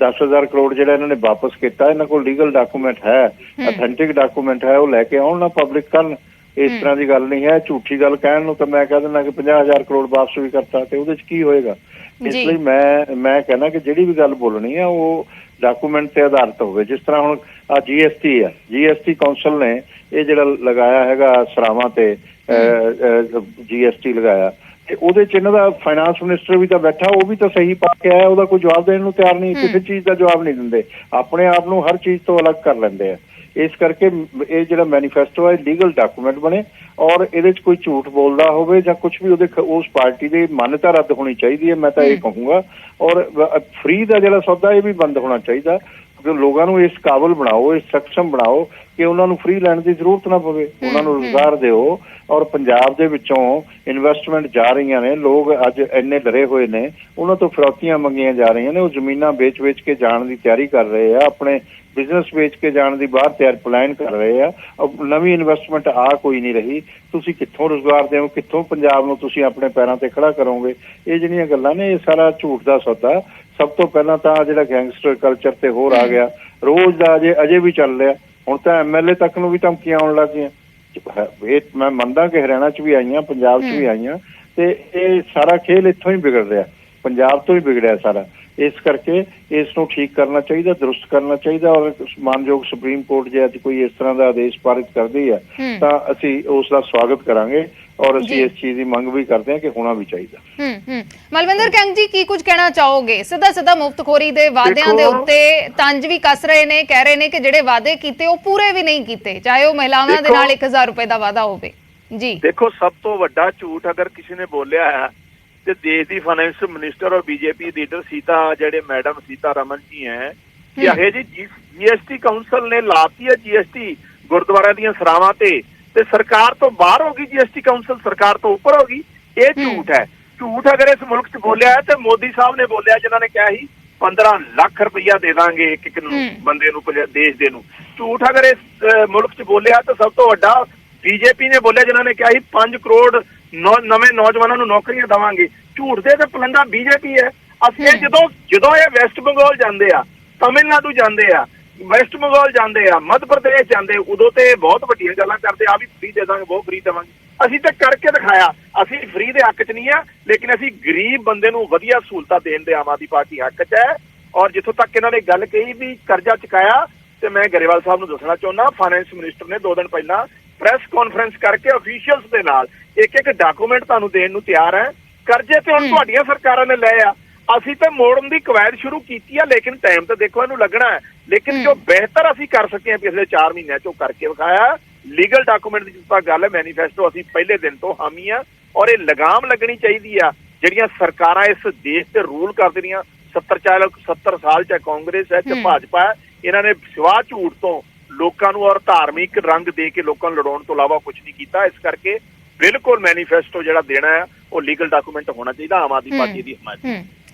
10,000 ਕਰੋੜ ਜਿਹੜਾ ਇਹਨਾਂ ਨੇ ਵਾਪਸ ਕੀਤਾ, ਇਹਨਾਂ ਕੋਲ ਲੀਗਲ ਡਾਕੂਮੈਂਟ ਹੈ, ਅਥੈਂਟਿਕ ਡਾਕੂਮੈਂਟ ਹੈ, ਉਹ ਲੈ ਕੇ ਆਉਣ ਨਾ, ਪਬਲਿਕ ਕਰਨ। ਇਸ ਤਰ੍ਹਾਂ ਦੀ ਗੱਲ ਨਹੀਂ ਹੈ। ਝੂਠੀ ਗੱਲ ਕਹਿਣ ਨੂੰ ਤਾਂ ਮੈਂ ਕਹਿ ਦਿੰਦਾ ਕਿ 50,000 ਕਰੋੜ ਵਾਪਸ ਵੀ ਕਰਤਾ ਤੇ ਉਹਦੇ 'ਚ ਕੀ ਹੋਏਗਾ। ਇਸ ਲਈ ਮੈਂ ਕਹਿੰਦਾ ਕਿ ਜਿਹੜੀ ਵੀ ਗੱਲ ਬੋਲਣੀ ਹੈ ਉਹ ਡਾਕੂਮੈਂਟ ਤੇ ਆਧਾਰਿਤ ਹੋਵੇ। ਜਿਸ ਤਰ੍ਹਾਂ ਹੁਣ ਆ GST ਹੈ, GST ਕੌਂਸਲ ਨੇ ਇਹ ਜਿਹੜਾ ਲਗਾਇਆ ਹੈਗਾ ਸਰਾਵਾਂ ਤੇ GST ਲਗਾਇਆ, ਤੇ ਉਹਦੇ 'ਚ ਇਹਨਾਂ ਦਾ ਫਾਈਨਾਂਸ ਮਿਨਿਸਟਰ ਵੀ ਤਾਂ ਬੈਠਾ, ਉਹ ਵੀ ਤਾਂ ਸਹੀ ਪਾ ਕੇ ਆਇਆ, ਉਹਦਾ ਕੋਈ ਜਵਾਬ ਦੇਣ ਨੂੰ ਤਿਆਰ ਨਹੀਂ। ਕਿਸੇ ਚੀਜ਼ ਦਾ ਜਵਾਬ ਨਹੀਂ ਦਿੰਦੇ, ਆਪਣੇ ਆਪ ਨੂੰ ਹਰ ਚੀਜ਼ ਤੋਂ ਅਲੱਗ ਕਰ ਲੈਂਦੇ ਆ। ਇਸ ਕਰਕੇ ਇਹ ਜਿਹੜਾ ਮੈਨੀਫੈਸਟੋ ਹੈ ਲੀਗਲ ਡਾਕੂਮੈਂਟ ਬਣੇ ਔਰ ਇਹਦੇ 'ਚ ਕੋਈ ਝੂਠ ਬੋਲਦਾ ਹੋਵੇ ਜਾਂ ਕੁਝ ਵੀ, ਉਹਦੇ ਉਸ ਪਾਰਟੀ ਦੀ ਮਾਨਤਾ ਰੱਦ ਹੋਣੀ ਚਾਹੀਦੀ ਹੈ। ਮੈਂ ਤਾਂ ਇਹ ਕਹੂੰਗਾ। ਔਰ ਫ੍ਰੀ ਦਾ ਜਿਹੜਾ ਸੌਦਾ ਇਹ ਵੀ ਬੰਦ ਹੋਣਾ ਚਾਹੀਦਾ। ਲੋਕਾਂ ਨੂੰ ਇਸ ਕਾਬਲ ਬਣਾਓ, ਇਸ ਸક્ષਮ ਬਣਾਓ ਕਿ ਉਹਨਾਂ ਨੂੰ ਫ੍ਰੀ ਲੈਣ ਦੀ ਜ਼ਰੂਰਤ ਨਾ ਪਵੇ। ਉਹਨਾਂ ਨੂੰ ਰੁਜ਼ਗਾਰ ਦਿਓ ਔਰ ਪੰਜਾਬ ਦੇ ਵਿੱਚੋਂ ਇਨਵੈਸਟਮੈਂਟ ਜਾ ਰਹੀਆਂ ਨੇ, ਲੋਕ ਅੱਜ ਇੰਨੇ ਡਰੇ ਹੋਏ ਨੇ, ਉਹਨਾਂ ਤੋਂ ਫਿਰੌਤੀਆਂ ਮੰਗੀਆਂ ਜਾ ਰਹੀਆਂ ਨੇ। ਉਹ ਜ਼ਮੀਨਾਂ ਵੇਚ ਕੇ ਜਾਣ ਦੀ ਤਿਆਰੀ ਕਰ ਰਹੇ ਆ, ਆਪਣੇ ਬਿਜ਼ਨਸ ਵੇਚ ਕੇ ਜਾਣ ਦੀ ਬਾਹਰ ਪਲਾਨ ਕਰ ਰਹੇ ਆ। ਨਵੀਂ ਇਨਵੈਸਟਮੈਂਟ ਆ ਕੋਈ ਨਹੀਂ ਰਹੀ। ਤੁਸੀਂ ਕਿੱਥੋਂ ਰੁਜ਼ਗਾਰ ਦਿਓ, ਕਿੱਥੋਂ ਪੰਜਾਬ ਨੂੰ ਤੁਸੀਂ ਆਪਣੇ ਪੈਰਾਂ ਤੇ ਖੜਾ ਕਰੋਗੇ? ਇਹ ਜਿਹੜੀਆਂ ਗੱਲਾਂ ਨੇ, ਇਹ ਸਾਰਾ ਝੂਠ ਦਾ ਸੌਦਾ। ਸਭ ਤੋਂ ਪਹਿਲਾਂ ਤਾਂ ਜਿਹੜਾ ਗੈਂਗਸਟਰ ਕਲਚਰ ਤੇ ਹੋਰ ਆ ਗਿਆ, ਰੋਜ਼ ਦਾ ਅਜੇ ਵੀ ਚੱਲ ਰਿਹਾ। ਹੁਣ ਤਾਂ MLA ਤੱਕ ਨੂੰ ਵੀ ਧਮਕੀਆਂ ਆਉਣ ਲੱਗ ਗਈਆਂ। ਇਹ ਮੈਂ ਮੰਨਦਾ ਕਿ ਹਰਿਆਣਾ 'ਚ ਵੀ ਆਈਆਂ, ਪੰਜਾਬ 'ਚ ਵੀ ਆਈਆਂ, ਤੇ ਇਹ ਸਾਰਾ ਖੇਲ ਇੱਥੋਂ ਹੀ ਵਿਗੜ ਰਿਹਾ, ਪੰਜਾਬ ਤੋਂ ਹੀ ਵਿਗੜਿਆ ਸਾਰਾ। ਇਸ ਕਰਕੇ ਇਸ ਨੂੰ ਠੀਕ ਕਰਨਾ ਚਾਹੀਦਾ, ਦਰੁਸਤ ਕਰਨਾ ਚਾਹੀਦਾ। ਔਰ ਮਾਨਯੋਗ ਸੁਪਰੀਮ ਕੋਰਟ ਜੇ ਅੱਜ ਕੋਈ ਇਸ ਤਰ੍ਹਾਂ ਦਾ ਆਦੇਸ਼ ਪਾਰਿਤ ਕਰਦੀ ਹੈ ਤਾਂ ਅਸੀਂ ਉਸ ਦਾ ਸਵਾਗਤ ਕਰਾਂਗੇ ਔਰ ਅਸੀਂ ਇਸ ਚੀਜ਼ ਦੀ ਮੰਗ ਵੀ ਕਰਦੇ ਹਾਂ ਕਿ ਹੋਣਾ ਵੀ ਚਾਹੀਦਾ। ਮਲਵਿੰਦਰ ਕੰਗ ਜੀ, ਕੀ ਕੁਝ ਕਹਿਣਾ ਚਾਹੋਗੇ? ਸਿੱਧਾ ਮੁਫਤਖੋਰੀ ਦੇ ਵਾਅਦਿਆਂ ਦੇ ਉੱਤੇ ਤੰਜ ਵੀ ਕੱਸ ਰਹੇ ਨੇ, ਕਹਿ ਰਹੇ ਨੇ ਕਿ ਜਿਹੜੇ ਵਾਅਦੇ ਕੀਤੇ ਉਹ ਪੂਰੇ ਵੀ ਨਹੀਂ ਕੀਤੇ, ਚਾਹੇ ਉਹ ਮਹਿਲਾਵਾਂ ਦੇ ਨਾਲ 1000 ਰੁਪਏ ਦਾ ਵਾਅਦਾ ਹੋਵੇ। ਜੀ ਦੇਖੋ, ਸਭ ਤੋਂ ਵੱਡਾ ਝੂਠ ਅਗਰ ਕਿਸੇ ਨੇ ਬੋਲਿਆ ਹੈ ਤੇ ਦੇਸ਼ ਦੀ ਫਾਈਨੈਂਸ ਮਿਨਿਸਟਰ ਔਰ BJP ਲੀਡਰ ਜਿਹੜੇ ਮੈਡਮ ਸੀਤਾ ਰਮਨ ਜੀ ਹੈ, ਕਿ ਇਹ ਜੀ GST ਕਾਉਂਸਲ ਨੇ ਲਾਤੀ ਹੈ GST ਗੁਰਦੁਆਰਿਆਂ ਦੀਆਂ ਸਰਾਵਾਂ ਤੇ ਸਰਕਾਰ ਤੋਂ ਬਾਹਰ ਹੋ ਗਈ GST ਕਾਉਂਸਲ, ਸਰਕਾਰ ਤੋਂ ਉੱਪਰ ਹੋ ਗਈ। ਇਹ ਝੂਠ ਹੈ। ਝੂਠ ਅਗਰ ਇਸ ਮੁਲਕ 'ਚ ਬੋਲਿਆ ਹੈ ਤੇ ਮੋਦੀ ਸਾਹਿਬ ਨੇ ਬੋਲਿਆ, ਜਿਨ੍ਹਾਂ ਨੇ ਕਿਹਾ ਸੀ 15 ਲੱਖ ਰੁਪਈਆ ਦੇ ਦਾਂਗੇ ਇੱਕ ਬੰਦੇ ਨੂੰ, ਦੇਸ਼ ਦੇ ਨੂੰ। ਝੂਠ ਅਗਰ ਇਸ ਮੁਲਕ 'ਚ ਬੋਲਿਆ ਤਾਂ ਸਭ ਤੋਂ ਵੱਡਾ BJP ਨੇ ਬੋਲਿਆ, ਜਿਨ੍ਹਾਂ ਨੇ ਕਿਹਾ ਸੀ 5 ਕਰੋੜ ਨਵੇਂ ਨੌਜਵਾਨਾਂ ਨੂੰ ਨੌਕਰੀਆਂ ਦੇਵਾਂਗੇ। ਝੂਠ ਦੇ ਤੇ ਪਲੰਦਾ BJP ਹੈ। ਅਸੀਂ ਜਦੋਂ ਇਹ ਵੈਸਟ ਬੰਗਾਲ ਜਾਂਦੇ ਆ, ਤਮਿਲਨਾਡੂ ਜਾਂਦੇ ਆ, ਵੈਸਟ ਬੰਗਾਲ ਜਾਂਦੇ ਆ, ਮੱਧ ਪ੍ਰਦੇਸ਼ ਜਾਂਦੇ, ਉਦੋਂ ਤੇ ਬਹੁਤ ਵੱਡੀਆਂ ਗੱਲਾਂ ਕਰਦੇ ਆ ਵੀ ਫ੍ਰੀ ਦੇ ਦਾਂਗੇ, ਬਹੁਤ ਫ੍ਰੀ ਦੇਵਾਂਗੇ। ਅਸੀਂ ਤਾਂ ਕਰਕੇ ਦਿਖਾਇਆ। ਅਸੀਂ ਫ੍ਰੀ ਦੇ ਹੱਕ 'ਚ ਨਹੀਂ ਆ, ਲੇਕਿਨ ਅਸੀਂ ਗਰੀਬ ਬੰਦੇ ਨੂੰ ਵਧੀਆ ਸਹੂਲਤਾਂ ਦੇਣ ਦੇ ਆਮ ਆਦਮੀ ਪਾਰਟੀ ਹੱਕ 'ਚ ਹੈ। ਔਰ ਜਿੱਥੋਂ ਤੱਕ ਇਹਨਾਂ ਨੇ ਗੱਲ ਕਹੀ ਵੀ ਕਰਜ਼ਾ ਚੁਕਾਇਆ, ਤੇ ਮੈਂ ਗਰੇਵਾਲ ਸਾਹਿਬ ਨੂੰ ਦੱਸਣਾ ਚਾਹੁੰਦਾ, ਫਾਈਨੈਂਸ ਮਿਨਿਸਟਰ ਨੇ 2 ਦਿਨ ਪਹਿਲਾਂ ਪ੍ਰੈਸ ਕਾਨਫਰੰਸ ਕਰਕੇ ਅਫੀਸ਼ੀਅਲਸ ਦੇ ਨਾਲ ਇੱਕ ਡਾਕੂਮੈਂਟ ਤੁਹਾਨੂੰ ਦੇਣ ਨੂੰ ਤਿਆਰ ਹੈ। ਕਰਜ਼ੇ ਤੇ ਹੁਣ ਤੁਹਾਡੀਆਂ ਸਰਕਾਰਾਂ ਨੇ ਲਏ ਆ, ਅਸੀਂ ਤਾਂ ਮੋੜਨ ਦੀ ਕਵਾਇਦ ਸ਼ੁਰੂ ਕੀਤੀ ਆ, ਲੇਕਿਨ ਟਾਈਮ ਤਾਂ ਦੇਖੋ ਇਹਨੂੰ ਲੱਗਣਾ ਹੈ। ਲੇਕਿਨ ਜੋ ਬਿਹਤਰ ਅਸੀਂ ਕਰ ਸਕੇ ਹਾਂ ਪਿਛਲੇ 4 ਮਹੀਨਿਆਂ 'ਚ ਉਹ ਕਰਕੇ ਵਿਖਾਇਆ। ਲੀਗਲ ਡਾਕੂਮੈਂਟ ਦੀ ਜਿੱਦਾਂ ਗੱਲ ਹੈ, ਮੈਨੀਫੈਸਟੋ ਅਸੀਂ ਪਹਿਲੇ ਦਿਨ ਤੋਂ ਹਾਮੀ ਆ ਔਰ ਇਹ ਲਗਾਮ ਲੱਗਣੀ ਚਾਹੀਦੀ ਆ। ਜਿਹੜੀਆਂ ਸਰਕਾਰਾਂ ਇਸ ਦੇਸ਼ ਤੇ ਰੂਲ ਕਰਦੀ ਰਹੀਆਂ 70 ਸਾਲ, ਚਾਹੇ ਕਾਂਗਰਸ ਹੈ ਚਾਹੇ ਭਾਜਪਾ ਹੈ, ਇਹਨਾਂ ਨੇ ਸਿਵਾ ਝੂਠ ਤੋਂ ਲੋਕਾਂ ਨੂੰ ਔਰ ਧਾਰਮਿਕ ਰੰਗ ਦੇ ਕੇ ਲੋਕਾਂ ਨੂੰ ਲੜਾਉਣ ਤੋਂ ਇਲਾਵਾ ਕੁਝ ਨਹੀਂ ਕੀਤਾ। ਇਸ ਕਰਕੇ ਬਿਲਕੁਲ ਮੈਨੀਫੈਸਟੋ ਜਿਹੜਾ ਦੇਣਾ ਹੈ ਉਹ ਲੀਗਲ ਡਾਕੂਮੈਂਟ ਹੋਣਾ ਚਾਹੀਦਾ। ਆਮ ਆਦਮੀ ਪਾਰਟੀ ਦੀ ਹਮਾਇਤ।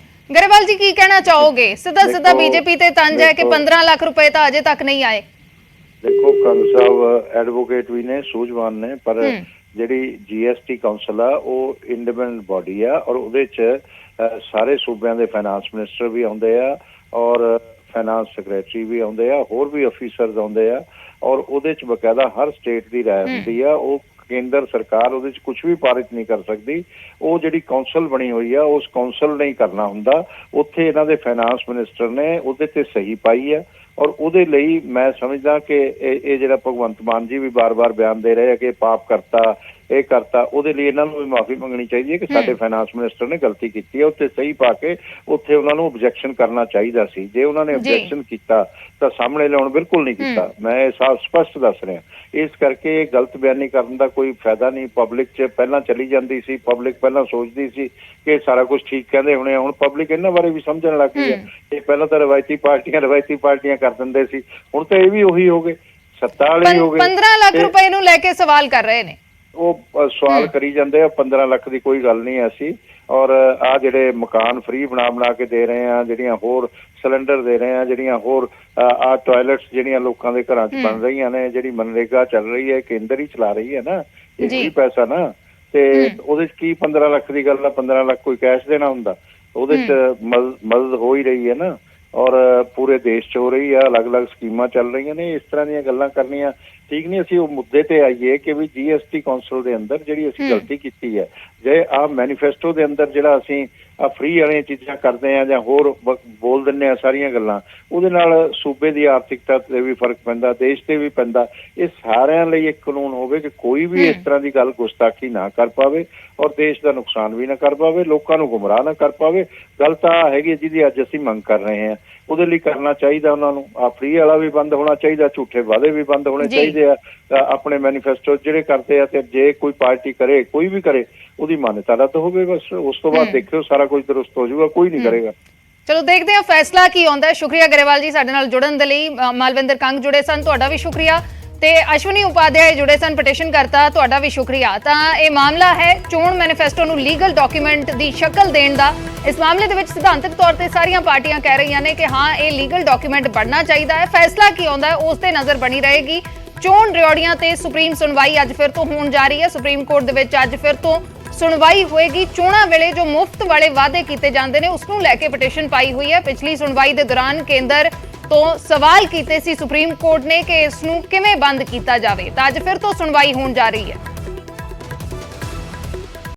ਗਰੇਵਾਲ ਜੀ ਕੀ ਕਹਿਣਾ ਚਾਹੋਗੇ? ਸਿੱਧਾ ਦੇਖੋ- ਬੀਜੇਪੀ ਤੇ ਤੰਜ ਹੈ ਕਿ 15 ਲੱਖ ਰੁਪਏ ਤਾਂ ਅਜੇ ਤੱਕ ਨਹੀਂ ਆਏ। ਦੇਖੋ ਕੰਗ ਸਾਹਿਬ ਐਡਵੋਕੇਟ ਵੀ ਨੇ, ਸੂਝਵਾਨ ਨੇ, ਪਰ ਜਿਹੜੀ GST ਕਾਉਂਸਲ ਆ ਉਹ ਇੰਡੀਪੈਂਡੈਂਟ ਬਾਡੀ ਆ ਔਰ ਉਹਦੇ ਚ ਸਾਰੇ ਸੂਬਿਆਂ ਦੇ ਫਾਈਨਾਂਸ ਮਿਨਿਸਟਰ ਵੀ ਆਉਂਦੇ ਆ ਔਰ ਫਾਈਨਾਂਸ ਸੈਕਟਰੀ ਵੀ ਆਉਂਦੇ ਆ, ਹੋਰ ਵੀ ਅਫੀਸਰਸ ਆਉਂਦੇ ਆ ਔਰ ਉਹਦੇ ਚ ਬਕਾਇਦਾ ਹਰ ਸਟੇਟ ਦੀ ਰਾਏ ਹੁੰਦੀ ਆ। ਉਹ ਕੇਂਦਰ ਸਰਕਾਰ ਉਹਦੇ ਚ ਕੁਝ ਵੀ ਪਾਰਿਤ ਨਹੀਂ ਕਰ ਸਕਦੀ। ਉਹ ਜਿਹੜੀ ਕਾਉਂਸਲ ਬਣੀ ਹੋਈ ਆ ਉਸ ਕਾਉਂਸਲ ਨੇ ਹੀ ਕਰਨਾ ਹੁੰਦਾ। ਉੱਥੇ ਇਹਨਾਂ ਦੇ ਫਾਈਨਾਂਸ ਮਿਨਿਸਟਰ ਨੇ ਉਹਦੇ ਤੇ ਸਹੀ ਪਾਈ ਆ ਔਰ ਉਹਦੇ ਲਈ ਮੈਂ ਸਮਝਦਾ ਕਿ ਇਹ ਜਿਹੜਾ ਭਗਵੰਤ ਮਾਨ ਜੀ ਵੀ ਬਾਰ-ਬਾਰ ਬਿਆਨ ਦੇ ਰਹੇ ਆ ਕਿ ਪਾਪ ਕਰਤਾ, ਇਹ ਕਰਤਾ, ਉਹਦੇ ਲਈ ਇਹਨਾਂ ਨੂੰ ਵੀ ਮਾਫੀ ਮੰਗਣੀ ਚਾਹੀਦੀ ਹੈ ਕਿ ਸਾਡੇ ਫਾਈਨਾਂਸ ਮਿਨਿਸਟਰ ਨੇ ਗਲਤੀ ਕੀਤੀ ਹੈ। ਉੱਥੇ ਸਹੀ ਪਾ ਕੇ ਉੱਥੇ ਉਹਨਾਂ ਨੂੰ ਆਬਜੈਕਸ਼ਨ ਕਰਨਾ ਚਾਹੀਦਾ ਸੀ। ਜੇ ਉਹਨਾਂ ਨੇ ਆਬਜੈਕਸ਼ਨ ਕੀਤਾ ਤਾਂ ਸਾਹਮਣੇ ਲਿਆਉਣ ਬਿਲਕੁਲ ਨਹੀਂ ਕੀਤਾ। ਮੈਂ ਇਹ ਸਾਫ਼ ਸਪਸ਼ਟ ਦੱਸ ਰਿਹਾ। ਇਸ ਕਰਕੇ ਗਲਤ ਬਿਆਨੀ ਕਰਨ ਦਾ ਕੋਈ ਫਾਇਦਾ ਨਹੀਂ। ਪਬਲਿਕ 'ਚ ਪਹਿਲਾਂ ਚਲੀ ਜਾਂਦੀ ਸੀ, ਪਬਲਿਕ ਪਹਿਲਾਂ ਸੋਚਦੀ ਸੀ ਕਿ ਸਾਰਾ ਕੁਝ ਠੀਕ ਕਹਿੰਦੇ ਹੋਣੇ, ਹੁਣ ਪਬਲਿਕ ਇਹਨਾਂ ਬਾਰੇ ਵੀ ਸਮਝਣ ਲੱਗ ਗਈ ਹੈ। ਇਹ ਪਹਿਲਾਂ ਤਾਂ ਰਵਾਇਤੀ ਪਾਰਟੀਆਂ ਕਰ ਦਿੰਦੇ ਸੀ, ਹੁਣ ਤਾਂ ਇਹ ਵੀ ਉਹੀ ਹੋ ਗਏ, ਸੱਤਾ ਵਾਲੇ ਹੋ ਗਏ। 15 ਲੱਖ ਰੁਪਏ ਨੂੰ ਲੈ ਕੇ ਸਵਾਲ ਕਰ ਰਹੇ ਨੇ। ਉਹ ਸਵਾਲ ਕਰੀ ਜਾਂਦੇ ਆ। 15 ਲੱਖ ਦੀ ਕੋਈ ਗੱਲ ਨਹੀਂ ਐਸੀ। ਔਰ ਆ ਜਿਹੜੇ ਮਕਾਨ ਫ੍ਰੀ ਬਣਾ ਕੇ ਦੇ ਰਹੇ ਆ, ਜਿਹੜੀਆਂ ਹੋਰ ਸਿਲੰਡਰ ਦੇ ਰਹੇ ਆ, ਜਿਹੜੀਆਂ ਹੋਰ ਆ ਟਾਇਲਟਸ ਜਿਹੜੀਆਂ ਲੋਕਾਂ ਦੇ ਘਰਾਂ 'ਚ ਬਣ ਰਹੀਆਂ ਨੇ, ਜਿਹੜੀ ਮਨਰੇਗਾ ਚੱਲ ਰਹੀ ਹੈ, ਕੇਂਦਰ ਹੀ ਚਲਾ ਰਹੀ ਹੈ ਨਾ, ਇਹ ਵੀ ਪੈਸਾ ਨਾ। ਤੇ ਉਹਦੇ 'ਚ ਕੀ 15 ਲੱਖ ਦੀ ਗੱਲ ਆ? 15 ਲੱਖ ਕੋਈ ਕੈਸ਼ ਦੇਣਾ ਹੁੰਦਾ? ਉਹਦੇ 'ਚ ਮਦਦ ਹੋ ਹੀ ਰਹੀ ਹੈ ਨਾ ਔਰ ਪੂਰੇ ਦੇਸ਼ 'ਚ ਹੋ ਰਹੀ ਆ। ਅਲੱਗ-ਅਲੱਗ ਸਕੀਮਾਂ ਚੱਲ ਰਹੀਆਂ ਨੇ। ਇਸ ਤਰ੍ਹਾਂ ਦੀਆਂ ਗੱਲਾਂ ਕਰਨੀਆਂ ਠੀਕ ਨਹੀਂ। ਅਸੀਂ ਉਹ ਮੁੱਦੇ ਤੇ ਆਈਏ ਕਿ ਵੀ GST ਕਾਉਂਸਲ ਦੇ ਅੰਦਰ ਜਿਹੜੀ ਅਸੀਂ ਗਲਤੀ ਕੀਤੀ ਹੈ, ਜੇ ਆਹ ਮੈਨੀਫੈਸਟੋ ਦੇ ਅੰਦਰ ਜਿਹੜਾ ਅਸੀਂ ਆ ਫ੍ਰੀ ਵਾਲੀਆਂ ਚੀਜ਼ਾਂ ਕਰਦੇ ਆ ਜਾਂ ਹੋਰ ਬੋਲ ਦਿੰਦੇ ਆ ਸਾਰੀਆਂ ਗੱਲਾਂ, ਉਹਦੇ ਨਾਲ ਸੂਬੇ ਦੀ ਆਰਥਿਕਤਾ ਤੇ ਵੀ ਫਰਕ ਪੈਂਦਾ, ਦੇਸ਼ ਤੇ ਵੀ ਪੈਂਦਾ। ਇਹ ਸਾਰਿਆਂ ਲਈ ਇੱਕ ਕਾਨੂੰਨ ਹੋਵੇ ਕਿ ਕੋਈ ਵੀ ਇਸ ਤਰ੍ਹਾਂ ਦੀ ਗੱਲ ਗੁਸਤਾਖੀ ਨਾ ਕਰ ਪਾਵੇ ਔਰ ਦੇਸ਼ ਦਾ ਨੁਕਸਾਨ ਵੀ ਨਾ ਕਰ ਪਾਵੇ, ਲੋਕਾਂ ਨੂੰ ਗੁੰਮਰਾਹ ਨਾ ਕਰ ਪਾਵੇ। ਗੱਲ ਤਾਂ ਹੈਗੀ ਜਿਹਦੀ ਅੱਜ ਅਸੀਂ ਮੰਗ ਕਰ ਰਹੇ ਹਾਂ। ਉਹਦੇ ਲਈ ਕਰਨਾ ਚਾਹੀਦਾ ਉਹਨਾਂ ਨੂੰ। ਆ ਫ੍ਰੀ ਵਾਲਾ ਵੀ ਬੰਦ ਹੋਣਾ ਚਾਹੀਦਾ, ਝੂਠੇ ਵਾਅਦੇ ਵੀ ਬੰਦ ਹੋਣੇ ਚਾਹੀਦੇ ਆ। ਆਪਣੇ ਮੈਨੀਫੈਸਟੋ ਜਿਹੜੇ ਕਰਦੇ ਆ, ਤੇ ਜੇ ਕੋਈ ਪਾਰਟੀ ਕਰੇ, ਕੋਈ ਵੀ ਕਰੇ, ਉਹਦੀ ਮਾਨਤਾ ਰੱਦ ਹੋਵੇ ਬਸ। ਉਸ ਤੋਂ ਬਾਅਦ ਦੇਖਿਓ ਸਾਰਾ ਕੁਝ ਦਰੁਸਤ ਹੋ ਜਾਊਗਾ, ਕੋਈ ਨਹੀਂ ਕਰੇਗਾ। ਚਲੋ ਦੇਖਦੇ ਹਾਂ ਫੈਸਲਾ ਕੀ ਆਉਂਦਾ ਹੈ। ਸ਼ੁਕਰੀਆ ਗਰੇਵਾਲ ਜੀ ਸਾਡੇ ਨਾਲ ਜੁੜਨ ਦੇ ਲਈ। ਮਾਲਵਿੰਦਰ ਕੰਗ ਜੁੜੇ ਸਨ, ਤੁਹਾਡਾ ਵੀ ਸ਼ੁਕਰੀਆ। ਤੇ ਅਸ਼ਵਨੀ ਉਪਾਧਿਆਏ ਜੁੜੇ ਸਨ ਪਟੀਸ਼ਨ ਕਰਤਾ, ਤੁਹਾਡਾ ਵੀ ਸ਼ੁਕਰੀਆ। ਤਾਂ ਇਹ ਮਾਮਲਾ ਹੈ ਚੋਣ ਮੈਨੀਫੈਸਟੋ ਨੂੰ ਲੀਗਲ ਡਾਕੂਮੈਂਟ ਦੀ ਸ਼ਕਲ ਦੇਣ ਦਾ। ਇਸ ਮਾਮਲੇ ਦੇ ਵਿੱਚ ਸਿਧਾਂਤਕ ਤੌਰ ਤੇ ਸਾਰੀਆਂ ਪਾਰਟੀਆਂ ਕਹਿ ਰਹੀਆਂ ਨੇ ਕਿ ਹਾਂ ਇਹ ਲੀਗਲ ਡਾਕੂਮੈਂਟ ਬਣਨਾ ਚਾਹੀਦਾ ਹੈ। ਫੈਸਲਾ ਕੀ ਆਉਂਦਾ ਹੈ ਉਸ ਤੇ ਨਜ਼ਰ ਬਣੀ ਰਹੇਗੀ। ਚੋਣ ਰਿਓੜੀਆਂ ਤੇ ਸੁਪਰੀਮ ਸੁਣਵਾਈ ਅੱਜ ਫਿਰ ਤੋਂ ਹੋਣ ਜਾ ਰਹੀ ਹੈ। ਸੁਪਰੀਮ ਕੋਰਟ ਦੇ ਵਿੱਚ ਅੱਜ ਫਿਰ ਤੋਂ ਸੁਣਵਾਈ ਹੋਏਗੀ। ਚੋਣਾਂ ਵੇਲੇ ਜੋ ਮੁਫਤ ਵਾਲੇ ਵਾਅਦੇ ਕੀਤੇ ਜਾਂਦੇ ਨੇ ਉਸ ਨੂੰ ਲੈ ਕੇ ਪਟੀਸ਼ਨ ਪਾਈ ਹੋਈ ਹੈ। ਪਿਛਲੀ ਸੁਣਵਾਈ ਦੇ ਦੌਰਾਨ ਕੇਂਦਰ ਤੋਂ ਸਵਾਲ ਕੀਤੇ ਸੀ ਸੁਪਰੀਮ ਕੋਰਟ ਨੇ ਕਿ ਇਸ ਨੂੰ ਕਿਵੇਂ ਬੰਦ ਕੀਤਾ ਜਾਵੇ। ਤਾਂ ਅੱਜ ਫਿਰ ਤੋਂ ਸੁਣਵਾਈ ਹੋਣ ਜਾ ਰਹੀ ਹੈ।